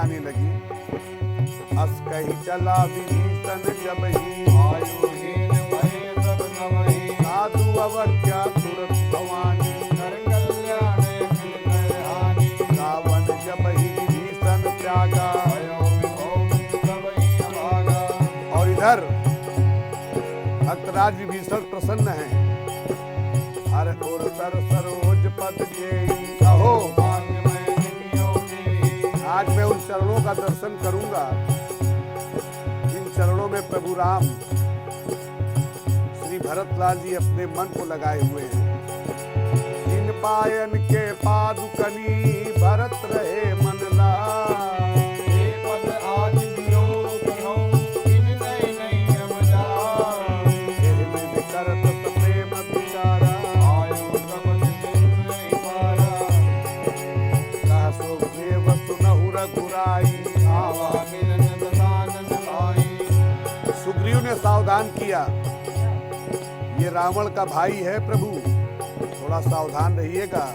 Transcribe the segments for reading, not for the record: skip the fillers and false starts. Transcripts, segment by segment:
गाने लगी। अस कही चला विभीषण जब ही आयुहीन भये सब नवहि। साधु अवज्ञा तुरत भवानी कर कल्याण मिल हानि। रावण जब ही विभीषण त्यागा भयो विभो सबहि अभागा। और इधर भक्तराज विभीषण प्रसन्न हैं। हर ओर सर सरोज पद जेई कहो भाग्य में निमियों की। आज मैं उन चरणों का दर्शन करूंगा जिन चरणों में प्रभु राम श्री भरतलाल जी अपने मन को लगाए हुए हैं। जिन पायन के पादुकनी भरत रहे मन लाए। हे पद आज वियोग हो, इन नहीं नहीं अब जाए। तेरे में करत प्रेम विचारा आयु सब दिन नहीं पारा। सहसो देव सुनहु रघुराई। आवा मिलन दसानन भाई। सुग्रीव ने सावधान किया, ये रावण का भाई है प्रभु, थोड़ा सावधान रहिएगा।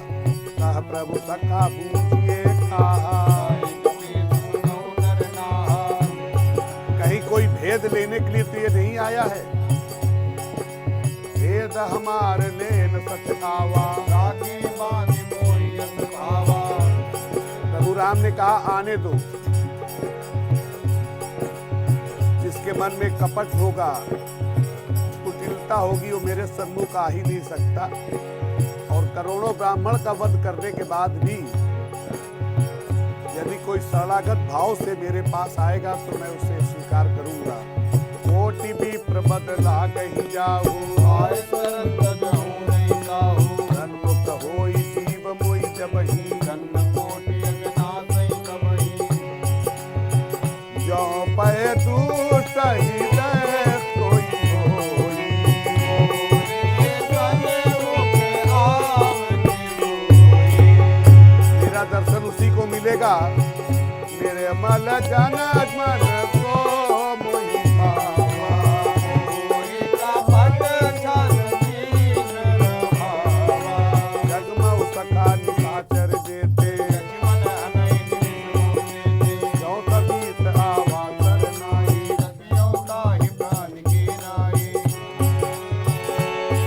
कहा प्रभु सखा पूछिए कहा कहीं कोई भेद लेने के लिए तो ये नहीं आया है। भेद हमारे लेन सच आवा। राखी बांधि मोहि अस भावा। प्रभु राम ने कहा आने दो। जिसके मन में कपट होगा, कुटिलता होगी, वो मेरे सम्मुख आ ही नहीं सकता। और करोड़ों ब्राह्मण का वध करने के बाद भी यदि कोई शरणागत भाव से मेरे पास आएगा तो मैं उसे स्वीकार करूंगा। कोटि भी प्रबदला कहीं जाऊं। आय शरण तजहु नहीं काहू। सन्मुख होई जीव मोहि जबहि। जन्म कोटि अगनासहि तबहि। जो पय दुष्ट हृदय कोई होई। मेरा दर्शन उसी को मिलेगा मेरे मल जन मन को मोहि पावा। जगमउ सखा निशाचर जेते। जो तबीत आवा सरनाई।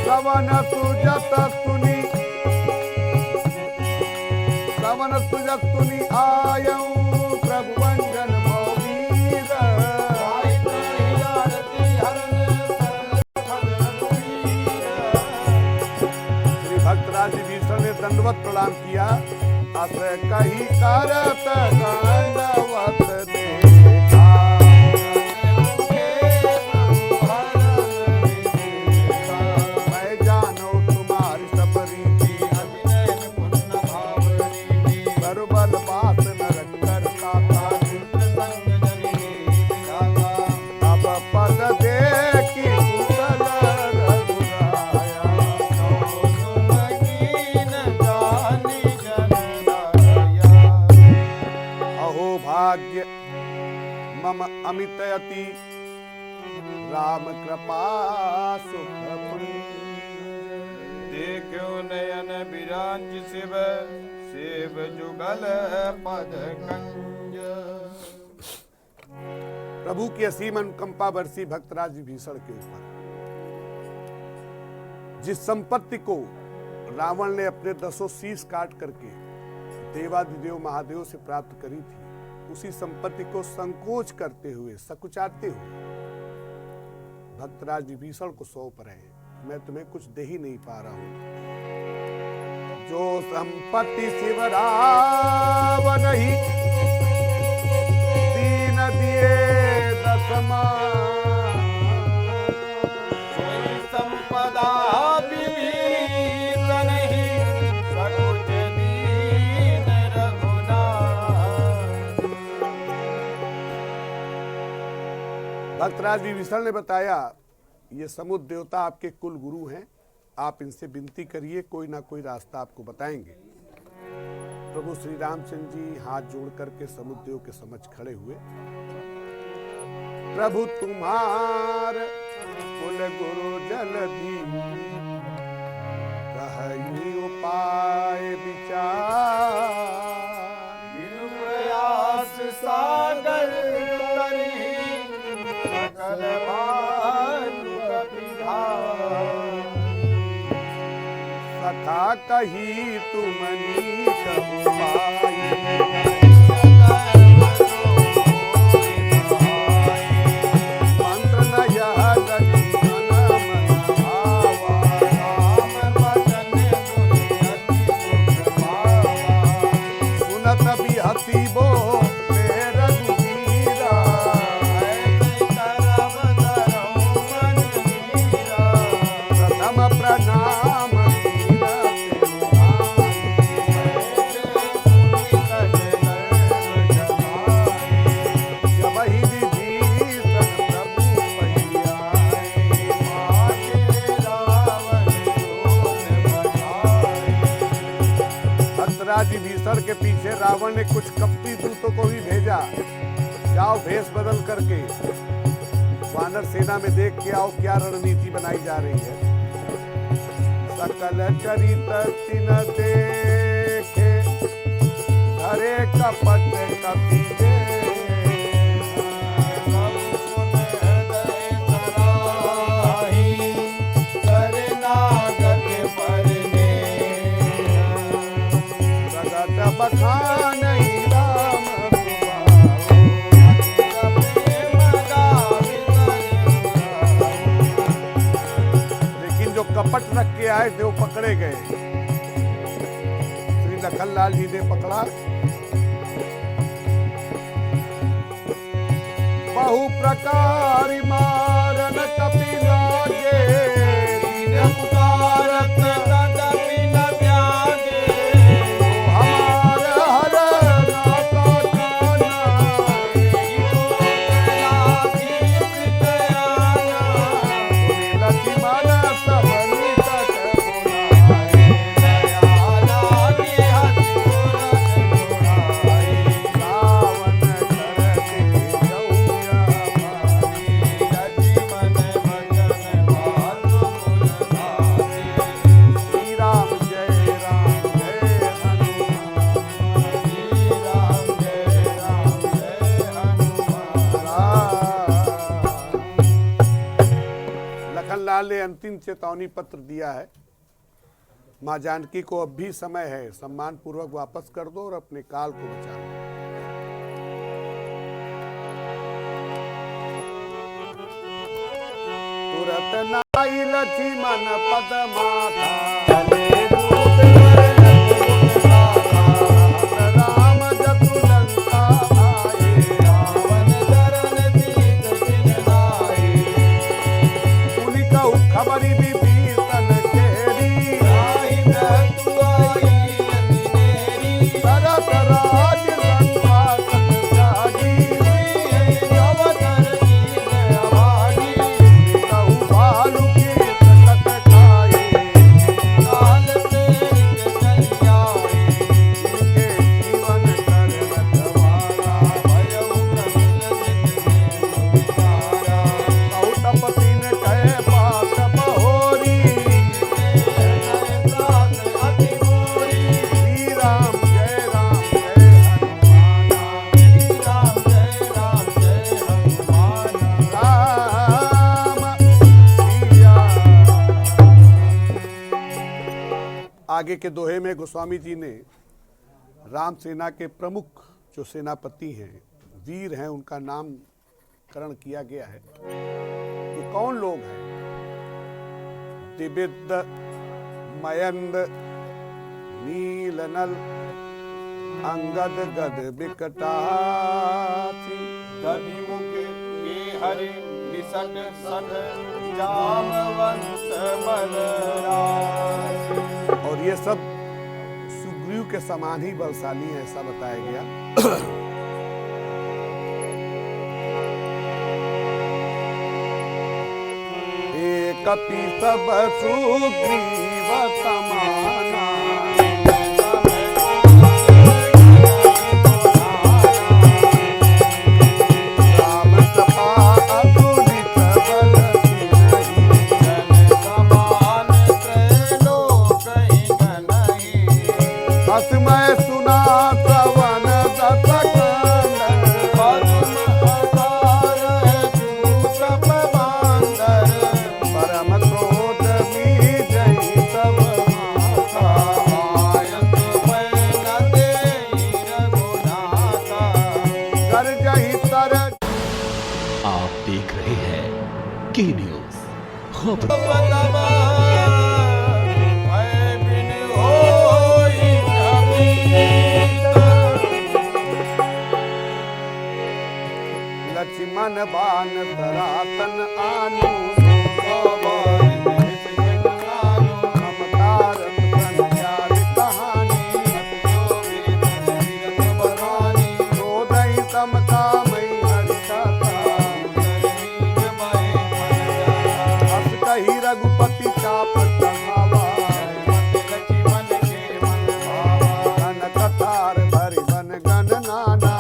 सवन सुजत सुनी आयऊं प्रभु वंदन मोवीर। श्री भक्तराज विभीषण ने दंडवत प्रणाम किया। अस कही करत दंडवत देखा। मैं जानो तुम्हारी सब रीति। बल बात नरक करता था। अब पद देखी कुशल रघुराया। अहो भाग्य मम अमित अति राम कृपा सुख पुण्य। देखो नयन विराज शिव सेव जुगल पद कंज। प्रभु की असीम अनुकंपा बरसी भक्तराज विभीषण के ऊपर। जिस संपत्ति को रावण ने अपने 10 शीश काट करके देवादिदेव महादेव से प्राप्त करी थी, उसी संपत्ति को संकोच करते हुए, सकुचाते हुए भक्तराज विभीषण को सौंप रहे हैं। मैं तुम्हें कुछ दे ही नहीं पा रहा हूं। जो संपत्ति शिव रावण ही दीन दिए दसमा। संपदा विभीषण ही सकुच दीन रघुनाथ। भक्तराज विभीषण ने बताया, ये समुद्र देवता आपके कुल गुरु हैं, आप इनसे विनती करिए, कोई ना कोई रास्ता आपको बताएंगे। प्रभु श्री रामचंद्र जी हाथ जोड़ करके समुद्र के समझ खड़े हुए। प्रभु तुम्हार कुल गुरु जलधि कहीं उपाय विचार। बिनु प्रयास सा कही तुमनी उपाय। मंत्र न यह लगी मन मन भावा, राम भजन सुनि अति दुख पावा। सुनत बिहति बो रघुवीरा, ऐसे करम धरऊ मन मीरा। प्रथम प्रणाम कीरत जबहि विभीषण प्रभु भद्राज विभीषण के पीछे रावण ने कुछ कपटी दूतों को भी भेजा, जाओ भेष बदल करके वानर सेना में देख के आओ क्या रणनीति बनाई जा रही है। सकल चरित तिन देखे, धरे कपट कपि प्रगट बखानहि राम लेकिन जो कपट रख के आए थे वो पकड़े गए। श्री लखनलाल जी ने पकड़ा। बहु प्रकार मारन कपि लागे, दीन पुकारत तदपि न त्यागे। हमार हर नाता काना, सुनि लक्ष्मण सब निकट बुलाए। रावण करते जौया श्री राम जय हनुमान। लखनलाल ने अंतिम चेतावनी पत्र दिया है। माँ जानकी को अब भी समय है, सम्मान पूर्वक वापस कर दो और अपने काल को बचा लो। तुरत नाई लक्ष्मण पद माथा, चले दूत राम जतु लंका आए। उनि कहु खबरि विभीषण केरी, भरत राज लंका सत जागी। कहु भालु की प्रकट खाए, इनके जीवन कर रखवाला। कहु तपति ने कहे बात बहोरी, श्री राम जय हनुमाना। राम सिया। आगे के दोहे में गोस्वामी जी ने राम सेना के प्रमुख जो सेनापति हैं, वीर हैं, उनका नामकरण किया गया है। ये कौन लोग हैं? दिबिद, मयंद, नीलनल, अंगद गद बिकटासी। दधिमुख के हरि निसट सठ जामवंत बलरासी। और ये सब सुग्रीव के समान ही बलशाली है, ऐसा बताया गया। एक कपि सब सुग्रीव समाना, राम कृपा अतुलित बल हस मैं सुना श्रवण दस परम क्रोध भी जय सब कर जही तर। आप देख रहे हैं के न्यूज खबर। भय बिन होई अमीत। लक्ष्मण बान तरातन आनु ममतारत तन याद कहानी। रोदई समता मई हर्षता। हस कही रघुपति चाप चढ़ावा। धन कथार भरि बन गण नाना।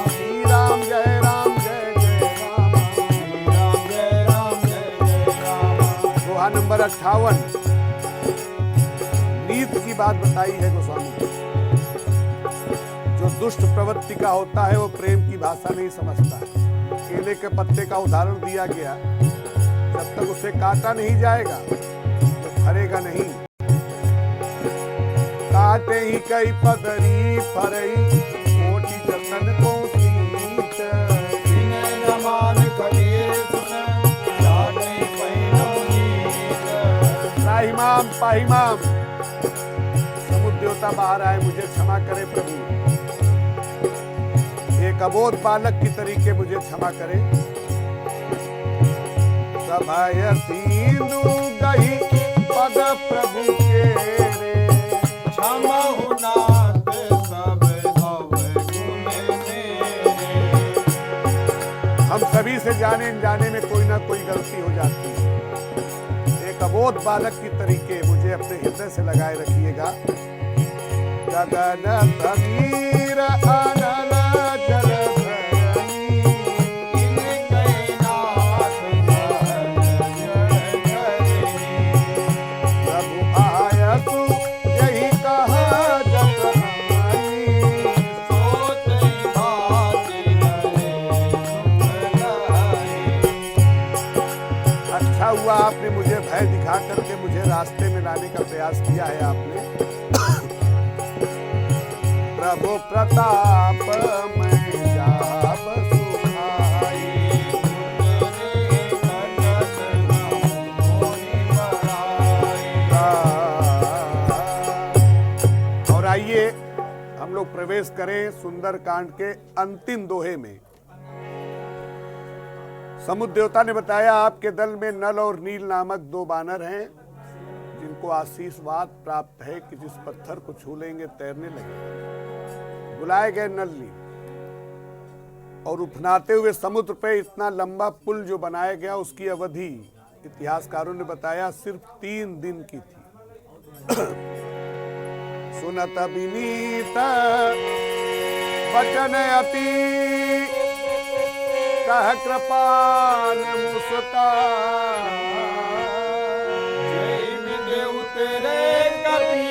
श्री राम जय राम जय जय राम। दोहा नंबर 58। नीत की बात बताई है गोस्वामी जी। जो दुष्ट प्रवृत्ति का होता है वो प्रेम की भाषा नहीं समझता। केले के पत्ते का उदाहरण दिया गया, जब तक उसे काटा नहीं जाएगा तो फरेगा नहीं। काटे ही कई पदरी फरई, मोटी जतन को सींच। पाहिमाम पाहिमाम। समुद्र देवता बाहर आए, मुझे क्षमा करे प्रभु। एक अबोध बालक की तरीके मुझे क्षमा करे। सभय सिंधु गही पद प्रभु के रे। क्षमहु नाथ सब भव गुण मेरे। हम सभी से जाने अनजाने में कोई ना कोई गलती हो जाती है। एक अबोध बालक की तरीके मुझे अपने हृदय से लगाए रखिएगा। गगन समीर अनल जल धरणी। प्रभु आयसु यही कहा जत हमारी। अच्छा हुआ आपने मुझे भय दिखा करके मुझे रास्ते में लाने का प्रयास किया है आपने। प्रभु प्रताप में जाब सुखाई। और आइए हम लोग प्रवेश करें सुंदर कांड के अंतिम दोहे में। समुद्र देवता ने बताया आपके दल में नल और नील नामक 2 बानर हैं, जिनको आशीर्वाद प्राप्त है कि जिस पत्थर को छू लेंगे तैरने लगे। बुलाए गए नल नील और उफनाते हुए समुद्र पे इतना लंबा पुल जो बनाया गया, उसकी अवधि इतिहासकारों ने बताया सिर्फ 3 दिन की थी। सुनत विनीत वचन अति, कह कृपान मुस्कान। जय विदेव तेरे कपि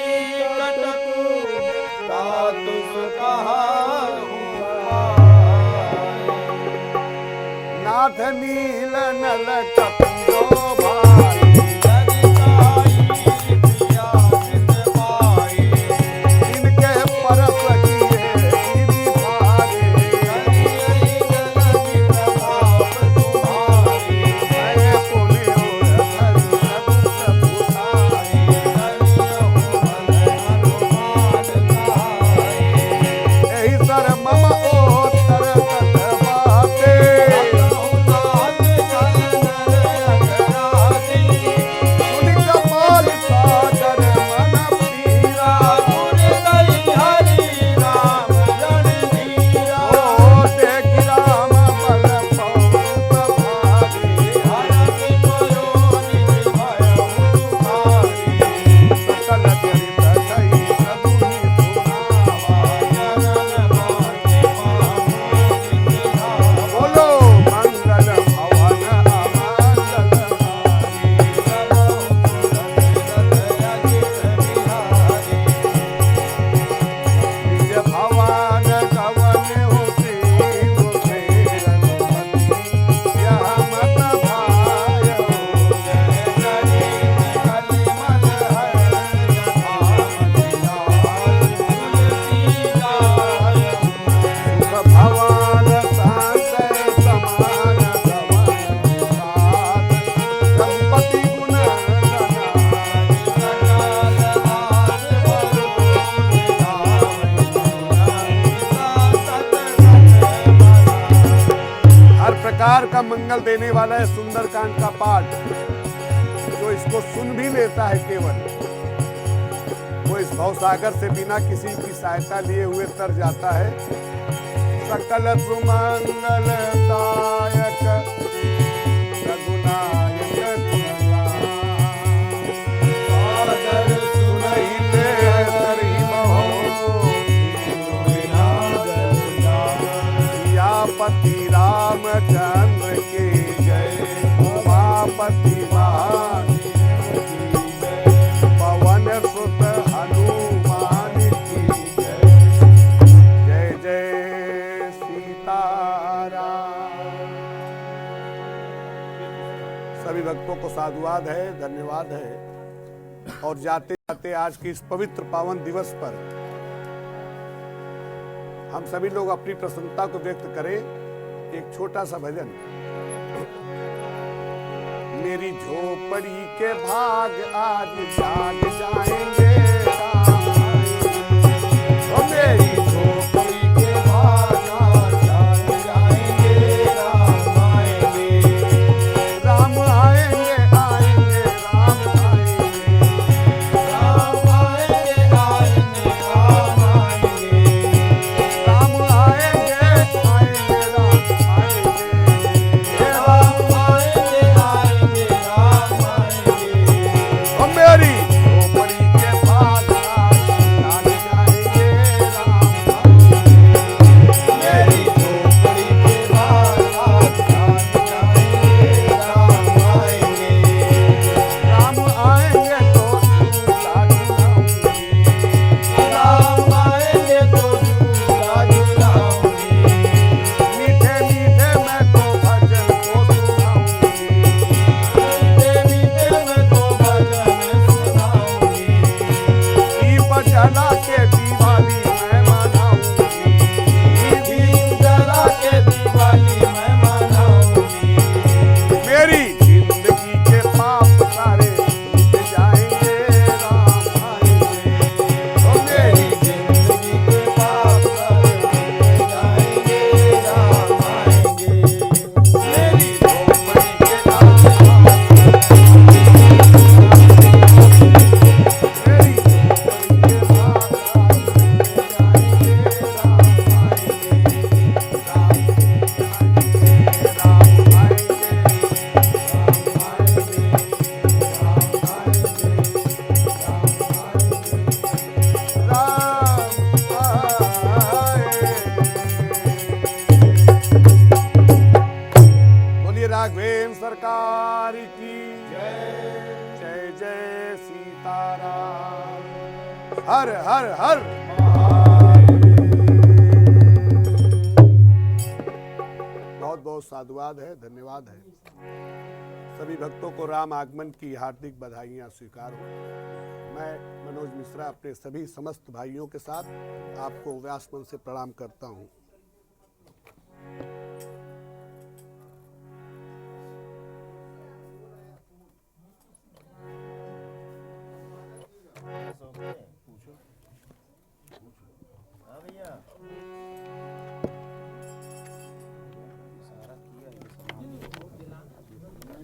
कटकु, तातुस कहाहु पाए। नाथ नील नल कपिलो भाई। इनके परस किए गिरि भारे। मैं पुण्य और धर्म प्रभु धारे। एहि सर मम ओतर तट बाटे। संसार का मंगल देने वाला है सुंदरकांड का पाठ। जो इसको सुन भी लेता है केवल, वो इस भवसागर से बिना किसी की सहायता लिए हुए तर जाता है। सकल सुमंगलदायक रघुनायक सादर सुनहिते हरि पति रामचंद्र की जय, उमापति पवन सुत हनुमान की जय। जय जय सीताराम। सभी भक्तों को साधुवाद है, धन्यवाद है। और जाते जाते आज की इस पवित्र पावन दिवस पर हम सभी लोग अपनी प्रसन्नता को व्यक्त करें। एक छोटा सा भजन। मेरी झोपड़ी के भाग आज जाग जाएंगे, ओ मेरी झोपड़ी के भाग आज जाग जाएंगे, राम आएंगे, राम आएंगे, आएंगे, राम आएंगे, राम आएंगे, आएंगे, राम आएंगे, राम आएंगे, आएंगे, राम आएंगे, राम आएंगे, आएंगे, राम आएंगे। ओ मेरी झोपड़ी के भाग आज जाग जाएंगे, राम आएंगे, मेरी झोपड़ी के भाग आज जाग जाएंगे, राम आएंगे, राम आएंगे तो झूला झूलाऊंगी, राम आएंगे तो झूला झूलाऊंगी, मीठे मीठे मैं तो भजन को सुनाऊंगी, मीठे मीठे मैं तो भजन सुनाऊंगी, दीप जला के दिवाली मैं मनाऊंगी, दीप जला के दिवाली मैं मनाऊंगी, मेरी जिंदगी के पाप सारे मिट जाएंगे, राम आएंगे, ओ मेरी जिंदगी के पाप सारे मिट जाएंगे, राम आएंगे, मेरी झोपड़ी के भाग आज मेरी झोपड़ी के भाग आज मिट जाएंगे, राम आएंगे, राम बोलिए राघवेंद्र सरकार की जय। जय जय सीताराम। हर हर हर बहुत बहुत साधुवाद है, धन्यवाद है। सभी भक्तों को राम आगमन की हार्दिक बधाइयां स्वीकार हो। मैं मनोज मिश्रा अपने सभी समस्त भाइयों के साथ आपको व्यासमन से प्रणाम करता हूं।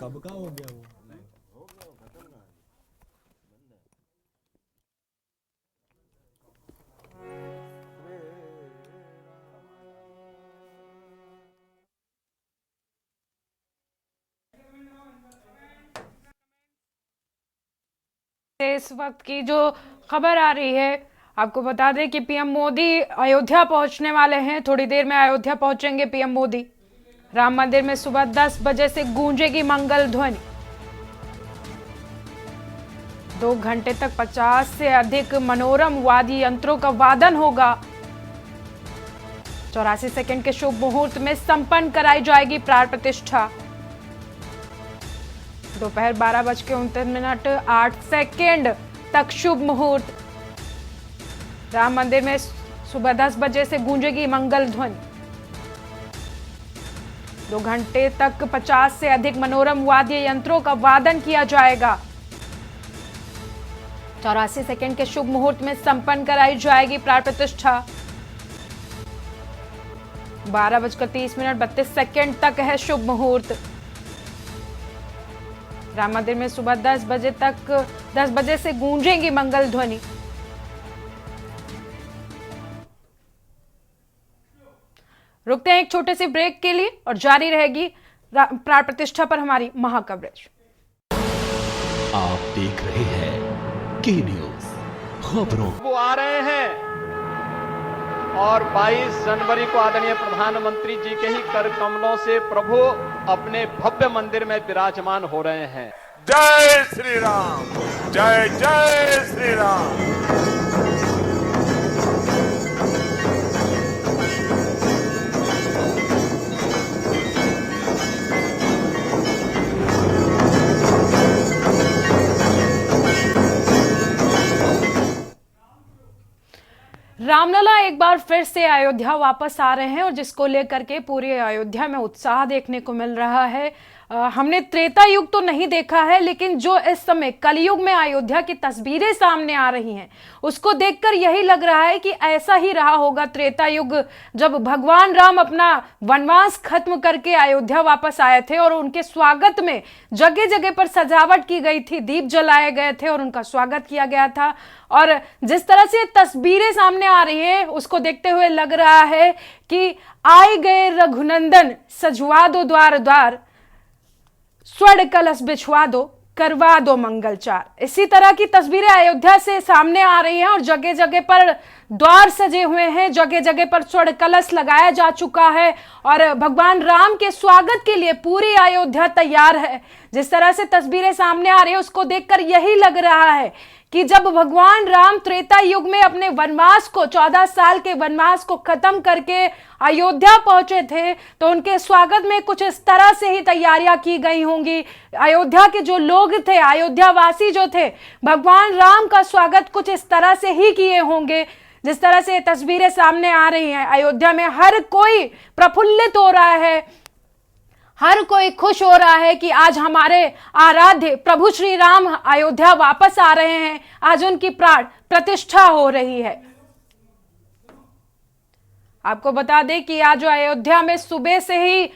कब का हो गया वो? इस वक्त की जो खबर आ रही है, आपको बता दें कि पीएम मोदी अयोध्या पहुंचने वाले हैं। थोड़ी देर में अयोध्या पहुंचेंगे पीएम मोदी। राम मंदिर में सुबह 10 बजे से गूंजेगी मंगल ध्वनि। 2 घंटे तक 50 से अधिक मनोरम वाद्य यंत्रों का वादन होगा। 84 सेकंड के शुभ मुहूर्त में संपन्न कराई जाएगी प्राण प्रतिष्ठा। दोपहर 12:29 तक शुभ मुहूर्त। राम मंदिर में सुबह 10 बजे से गूंजेगी मंगल ध्वनि। 2 घंटे तक 50 से अधिक मनोरम वाद्य यंत्रों का वादन किया जाएगा। 84 सेकंड के शुभ मुहूर्त में संपन्न कराई जाएगी प्राण प्रतिष्ठा। 12:30 तक है शुभ मुहूर्त। राम मंदिर में सुबह 10 बजे से गूंजेंगी मंगल ध्वनि। रुकते हैं एक छोटे से ब्रेक के लिए और जारी रहेगी प्राण प्रतिष्ठा पर हमारी महाकवरेज। आप देख रहे हैं के न्यूज खबरों। वो आ रहे हैं और 22 जनवरी को आदरणीय प्रधानमंत्री जी के ही कर कमलों से प्रभु अपने भव्य मंदिर में विराजमान हो रहे हैं। जय श्री राम, जय जय श्री राम। रामलला एक बार फिर से अयोध्या वापस आ रहे हैं और जिसको लेकर के पूरी अयोध्या में उत्साह देखने को मिल रहा है। हमने त्रेता युग तो नहीं देखा है, लेकिन जो इस समय कलयुग में अयोध्या की तस्वीरें सामने आ रही हैं उसको देखकर यही लग रहा है कि ऐसा ही रहा होगा त्रेता युग, जब भगवान राम अपना वनवास खत्म करके अयोध्या वापस आए थे और उनके स्वागत में जगह जगह पर सजावट की गई थी, दीप जलाए गए थे और उनका स्वागत किया गया था। और जिस तरह से तस्वीरें सामने आ रही हैं उसको देखते हुए लग रहा है कि आए गए रघुनंदन, सजवा दो द्वार द्वार, स्वर्ण कलश बिछवा दो, करवा दो मंगलचार। इसी तरह की तस्वीरें अयोध्या से सामने आ रही हैं और जगह जगह पर द्वार सजे हुए हैं, जगह जगह पर स्वर्ण कलश लगाया जा चुका है और भगवान राम के स्वागत के लिए पूरी अयोध्या तैयार है। जिस तरह से तस्वीरें सामने आ रही है उसको देखकर यही लग रहा है कि जब भगवान राम त्रेता युग में अपने वनवास को 14 साल के वनवास को खत्म करके अयोध्या पहुंचे थे तो उनके स्वागत में कुछ इस तरह से ही तैयारियां की गई होंगी। अयोध्या के जो लोग थे, अयोध्या वासी जो थे, भगवान राम का स्वागत कुछ इस तरह से ही किए होंगे। जिस तरह से तस्वीरें सामने आ रही हैं, अयोध्या में हर कोई प्रफुल्लित हो रहा है, हर कोई खुश हो रहा है कि आज हमारे आराध्य प्रभु श्री राम अयोध्या वापस आ रहे हैं, आज उनकी प्राण प्रतिष्ठा हो रही है। आपको बता दें कि आज अयोध्या में सुबह से ही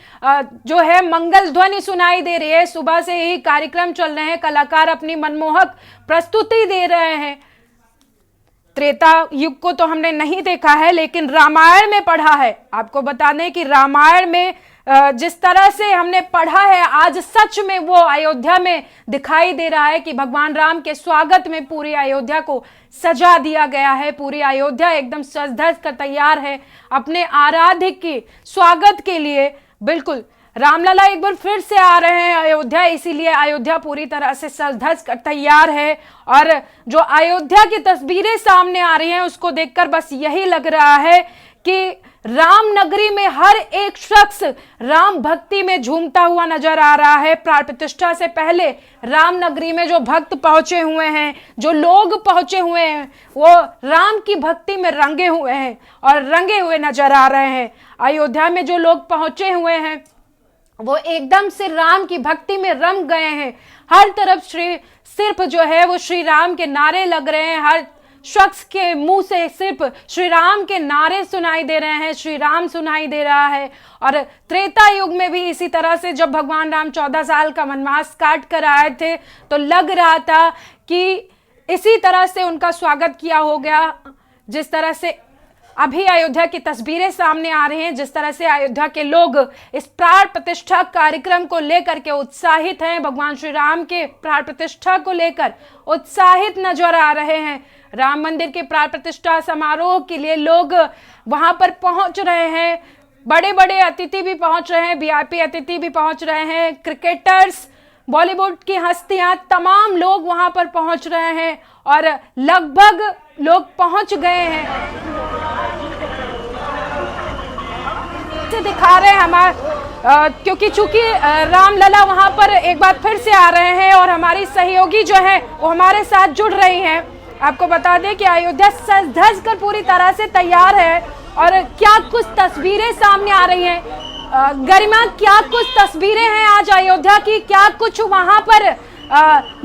जो है मंगल ध्वनि सुनाई दे रही है, सुबह से ही कार्यक्रम चल रहे हैं, कलाकार अपनी मनमोहक प्रस्तुति दे रहे हैं। त्रेता युग को तो हमने नहीं देखा है लेकिन रामायण में पढ़ा है। आपको बता दें कि रामायण में जिस तरह से हमने पढ़ा है आज सच में वो अयोध्या में दिखाई दे रहा है कि भगवान राम के स्वागत में पूरी अयोध्या को सजा दिया गया है। पूरी अयोध्या एकदम सज धज कर तैयार है अपने आराध्य के स्वागत के लिए। बिल्कुल रामलला एक बार फिर से आ रहे हैं अयोध्या, इसीलिए अयोध्या पूरी तरह से सज धज कर तैयार है। और जो अयोध्या की तस्वीरें सामने आ रही हैं उसको देखकर बस यही लग रहा है कि राम नगरी में हर एक शख्स राम भक्ति में झूमता हुआ नजर आ रहा है। प्राण प्रतिष्ठा से पहले राम नगरी में जो भक्त पहुंचे हुए हैं, जो लोग पहुंचे हुए हैं, वो राम की भक्ति में रंगे हुए हैं और रंगे हुए नजर आ रहे हैं। अयोध्या में जो लोग पहुंचे हुए हैं वो एकदम से राम की भक्ति में रंग गए हैं। हर तरफ सिर्फ जो है वो श्री राम के नारे लग रहे हैं, हर शख्स के मुंह से सिर्फ श्री राम के नारे सुनाई दे रहे हैं, श्री राम सुनाई दे रहा है। और त्रेता युग में भी इसी तरह से जब भगवान राम 14 साल का वनवास काट कर आए थे तो लग रहा था कि इसी तरह से उनका स्वागत किया हो गया। जिस तरह से अभी अयोध्या की तस्वीरें सामने आ रही हैं, जिस तरह से अयोध्या के लोग इस प्राण प्रतिष्ठा कार्यक्रम को लेकर के उत्साहित हैं, भगवान श्री राम के प्राण प्रतिष्ठा को लेकर उत्साहित नजर आ रहे हैं। राम मंदिर के प्राण प्रतिष्ठा समारोह के लिए लोग वहां पर पहुंच रहे हैं, बड़े बड़े अतिथि भी पहुंच रहे हैं, वीआईपी अतिथि भी पहुंच रहे हैं, क्रिकेटर्स, बॉलीवुड की हस्तियां, तमाम लोग वहां पर पहुंच रहे हैं और लगभग लोग पहुंच गए हैं। से दिखा रहे हैं हमारे क्योंकि चूंकि रामलला वहां पर एक बार फिर से आ रहे हैं और हमारी सहयोगी जो है वो हमारे साथ जुड़ रही हैं। आपको बता दें कि अयोध्या सज धज कर पूरी तरह से तैयार है और क्या कुछ तस्वीरें सामने आ रही हैं। गरिमा, क्या कुछ तस्वीरें हैं आज अयोध्या की, क्या कुछ वहां पर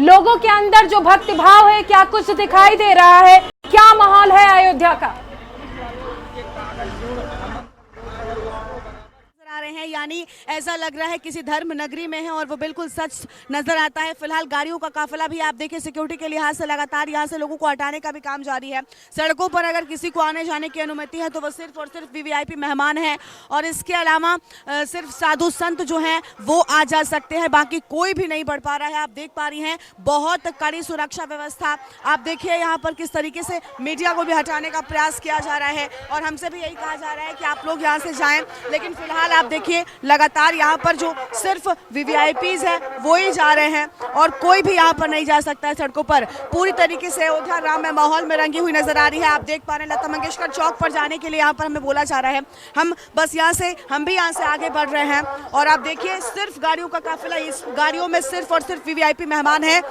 लोगों के अंदर जो भक्ति भाव है क्या कुछ दिखाई दे रहा है, क्या माहौल है अयोध्या का? यानी ऐसा लग रहा है किसी धर्म नगरी में है और वो बिल्कुल सच नजर आता है। फिलहाल गाड़ियों का काफिला भी आप देखिए सिक्योरिटी के लिहाज से लगातार यहाँ से लोगों को हटाने का भी काम जारी है। सड़कों पर अगर किसी को आने जाने की अनुमति है तो वो सिर्फ और सिर्फ वीवीआईपी मेहमान हैं और इसके अलावा सिर्फ साधु संत जो हैं वो आ जा सकते हैं, बाकी कोई भी नहीं बढ़ पा रहा है। आप देख पा रही हैं बहुत कड़ी सुरक्षा व्यवस्था। आप देखिए यहाँ पर किस तरीके से मीडिया को भी हटाने का प्रयास किया जा रहा है और हमसे भी यही कहा जा रहा है कि आप लोग यहाँ से जाएं, लेकिन फिलहाल आप देखिए लगातार यहाँ पर जो सिर्फ वीवीआईपीज है वो ही जा रहे हैं और कोई भी यहाँ पर नहीं जा सकता है। सड़कों पर पूरी तरीके से अयोध्या राममय माहौल में रंगी हुई नजर आ रही है। आप देख पा रहे हैं लता मंगेशकर चौक पर जाने के लिए यहाँ पर हमें बोला जा रहा है। हम भी यहाँ से आगे बढ़ रहे हैं और आप देखिए सिर्फ गाड़ियों का काफिला, इस गाड़ियों में सिर्फ और सिर्फ वीवीआईपी मेहमान है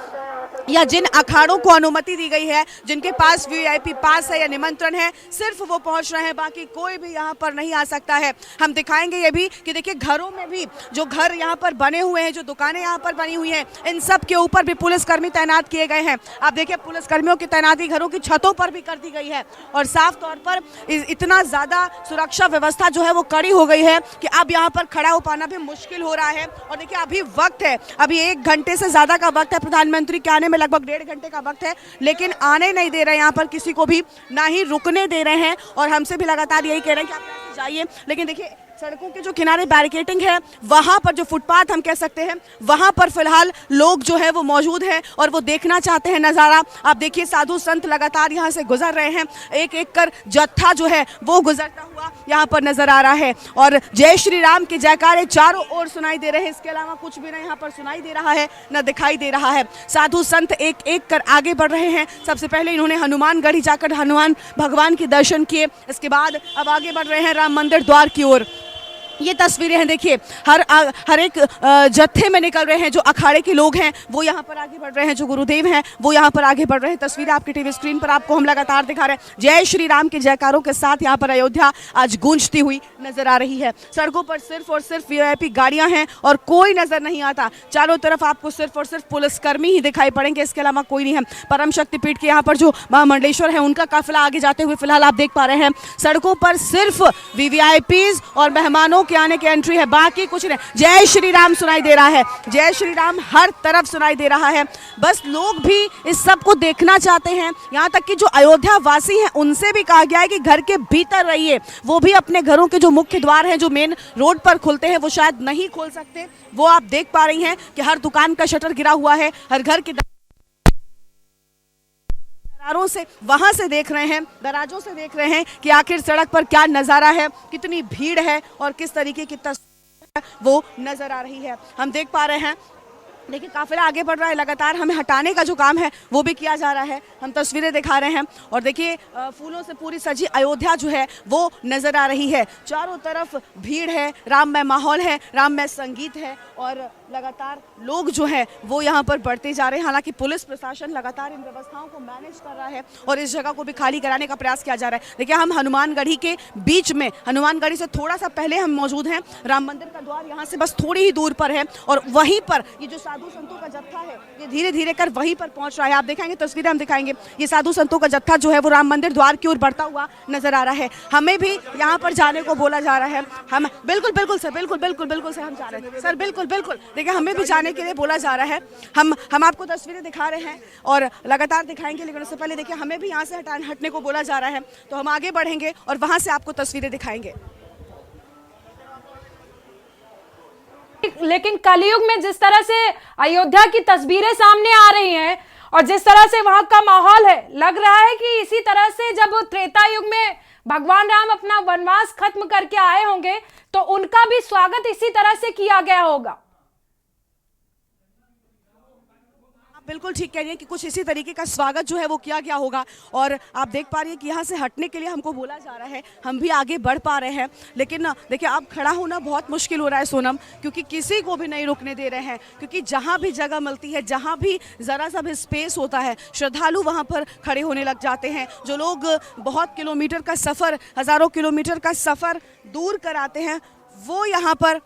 या जिन अखाड़ों को अनुमति दी गई है, जिनके पास वीवीआईपी पास है या निमंत्रण है, सिर्फ वो पहुंच रहे हैं, बाकी कोई भी यहाँ पर नहीं आ सकता है। हम दिखाएंगे ये भी कि देखिए घरों में भी जो घर यहाँ पर बने हुए हैं, जो दुकानें यहाँ पर बनी हुई हैं, इन सब के ऊपर भी पुलिसकर्मी तैनात किए गए हैं। आप देखिए पुलिसकर्मियों की तैनाती घरों की छतों पर भी कर दी गई है और साफ तौर पर इतना ज्यादा सुरक्षा व्यवस्था जो है वो कड़ी हो गई है कि अब यहाँ पर खड़ा हो पाना भी मुश्किल हो रहा है। और देखिए अभी वक्त है, अभी 1 घंटे से ज्यादा का वक्त है, प्रधानमंत्री के आने में लगभग 1.5 घंटे का वक्त है, लेकिन आने नहीं दे रहे यहाँ पर किसी को भी, ना ही रुकने दे रहे हैं और हमसे भी लगातार यही कह रहे हैं कि आप यहाँ से जाइए। लेकिन देखिए सड़कों के जो किनारे बैरिकेडिंग है, वहां पर जो फुटपाथ हम कह सकते हैं, वहां पर फिलहाल लोग जो है वो मौजूद हैं और वो देखना चाहते हैं नज़ारा। आप देखिए साधु संत लगातार यहाँ से गुजर रहे हैं, एक एक कर जत्था जो है वो गुजरता हुआ यहाँ पर नजर आ रहा है और जय श्री राम के जयकारे चारों ओर सुनाई दे रहे हैं। इसके अलावा कुछ भी नहीं यहाँ पर सुनाई दे रहा है, न दिखाई दे रहा है। साधु संत एक एक कर आगे बढ़ रहे हैं। सबसे पहले इन्होंने हनुमानगढ़ी जाकर हनुमान भगवान के दर्शन किए, इसके बाद अब आगे बढ़ रहे हैं राम मंदिर द्वार की ओर। ये तस्वीरें हैं, देखिए हर एक जत्थे में निकल रहे हैं। जो अखाड़े के लोग हैं वो यहाँ पर आगे बढ़ रहे हैं, जो गुरुदेव हैं वो यहाँ पर आगे बढ़ रहे हैं। तस्वीरें आपकी टीवी स्क्रीन पर आपको हम लगातार दिखा रहे हैं। जय श्री राम के जयकारों के साथ यहाँ पर अयोध्या आज गूंजती हुई नजर आ रही है। सड़कों पर सिर्फ और सिर्फ वीआईपी गाड़ियां हैं और कोई नजर नहीं आता। चारों तरफ आपको सिर्फ और सिर्फ पुलिसकर्मी ही दिखाई पड़ेंगे, इसके अलावा कोई नहीं है। परम शक्तिपीठ के यहाँ पर जो महामंडलेश्वर है उनका काफिला आगे जाते हुए फिलहाल आप देख पा रहे हैं। सड़कों पर सिर्फ वीवीआईपीज और मेहमानों के आने की एंट्री है, बाकी कुछ नहीं। जय श्री राम सुनाई दे रहा है, जय श्री राम हर तरफ सुनाई दे रहा है। बस लोग भी इस सब को देखना चाहते हैं। यहाँ तक कि जो अयोध्या वासी हैं उनसे भी कहा गया है कि घर के भीतर रहिए। वो भी अपने घरों के जो मुख्य द्वार हैं, जो मेन रोड पर खुलते हैं, वो शायद नहीं खोल सकते। वो आप देख पा रही हैं कि हर दुकान का शटर गिरा हुआ है, हर घर के दरारों से वहां से देख रहे हैं, दराजों से देख रहे हैं कि आखिर सड़क पर क्या नजारा है, कितनी भीड़ है और किस तरीके की तस्वीर वो नजर आ रही है। हम देख पा रहे हैं, देखिए काफिला आगे बढ़ रहा है, लगातार हमें हटाने का जो काम है वो भी किया जा रहा है। हम तस्वीरें दिखा रहे हैं और देखिए फूलों से पूरी सजी अयोध्या जो है वो नजर आ रही है। चारों तरफ भीड़ है, राममय माहौल है, राममय संगीत है और लगातार लोग जो है वो यहाँ पर बढ़ते जा रहे हैं। हालांकि पुलिस प्रशासन लगातार इन व्यवस्थाओं को मैनेज कर रहा है और इस जगह को भी खाली कराने का प्रयास किया जा रहा है। देखिए हम हनुमानगढ़ी के बीच में, हनुमानगढ़ी से थोड़ा सा पहले हम मौजूद हैं। राम मंदिर का द्वार यहाँ से बस थोड़ी ही दूर पर है और वहीं पर ये जो साधु संतों का जत्था है ये धीरे धीरे कर वहीं पर पहुंच रहा है। आप दिखाएंगे, तस्वीरें हम दिखाएंगे। ये साधु संतों का जत्था जो है वो राम मंदिर द्वार की ओर बढ़ता हुआ नजर आ रहा है। हमें भी यहाँ पर जाने को बोला जा रहा है। हम बिल्कुल बिल्कुल सर, बिल्कुल बिल्कुल बिल्कुल सर, हम जा रहे हैं सर, बिल्कुल बिल्कुल। देखिए हमें भी जाने के लिए बोला जा रहा है। हम आपको तस्वीरें दिखा रहे हैं और लगातार दिखाएंगे, लेकिन उससे पहले देखिए हमें भी यहाँ से हटने को बोला जा रहा है, तो हम आगे बढ़ेंगे और वहां से आपको तस्वीरें दिखाएंगे। लेकिन कलयुग में जिस तरह से अयोध्या की तस्वीरें सामने आ रही हैं और जिस तरह से वहां का माहौल है, लग रहा है कि इसी तरह से जब त्रेता युग में भगवान राम अपना वनवास खत्म करके आए होंगे तो उनका भी स्वागत इसी तरह से किया गया होगा। बिल्कुल ठीक कह रही है कि कुछ इसी तरीके का स्वागत जो है वो किया गया होगा और आप देख पा रही है कि यहाँ से हटने के लिए हमको बोला जा रहा है। हम भी आगे बढ़ पा रहे हैं, लेकिन देखिए अब खड़ा होना बहुत मुश्किल हो रहा है सोनम, क्योंकि किसी को भी नहीं रुकने दे रहे हैं। क्योंकि जहाँ भी जगह मिलती है, जहाँ भी ज़रा सा भी स्पेस होता है, श्रद्धालु वहाँ पर खड़े होने लग जाते हैं। जो लोग बहुत किलोमीटर का सफ़र, हज़ारों किलोमीटर का सफ़र दूर कर आते हैं, वो यहाँ पर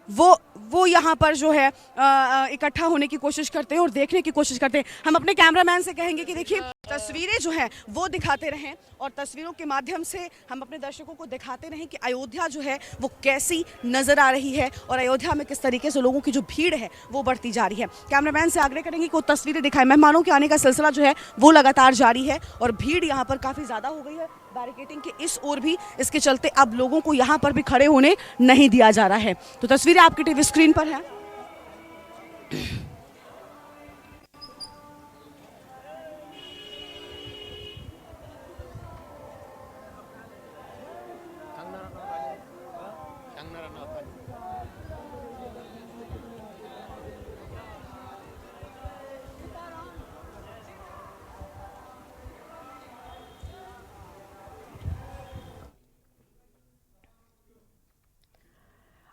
वो यहाँ पर जो है इकट्ठा होने की कोशिश करते हैं और देखने की कोशिश करते हैं। हम अपने कैमरामैन से कहेंगे कि देखिए तस्वीरें जो हैं वो दिखाते रहें और तस्वीरों के माध्यम से हम अपने दर्शकों को दिखाते रहें कि अयोध्या जो है वो कैसी नजर आ रही है और अयोध्या में किस तरीके से लोगों की जो भीड़ है वो बढ़ती जा रही है। कैमरामैन से आग्रह करेंगे कि वो तस्वीरें दिखाएं। मेहमानों के आने का सिलसिला जो है वो लगातार जारी है और भीड़ यहाँ पर काफ़ी ज़्यादा हो गई है। बैरिकेडिंग के इस ओर भी इसके चलते अब लोगों को यहाँ पर भी खड़े होने नहीं दिया जा रहा है। तो तस्वीरें आपकी टीवी स्क्रीन पर हैं।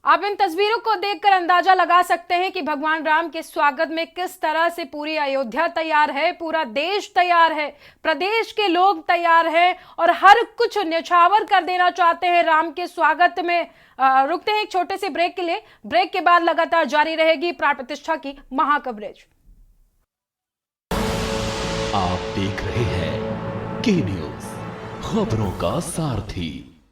आप इन तस्वीरों को देखकर अंदाजा लगा सकते हैं कि भगवान राम के स्वागत में किस तरह से पूरी अयोध्या तैयार है, पूरा देश तैयार है, प्रदेश के लोग तैयार हैं और हर कुछ न्यौछावर कर देना चाहते हैं राम के स्वागत में। रुकते हैं एक छोटे से ब्रेक के लिए। ब्रेक के बाद लगातार जारी रहेगी प्राण प्रतिष्ठा की महाकवरेज। आप देख रहे हैं के न्यूज़, खबरों का सारथी।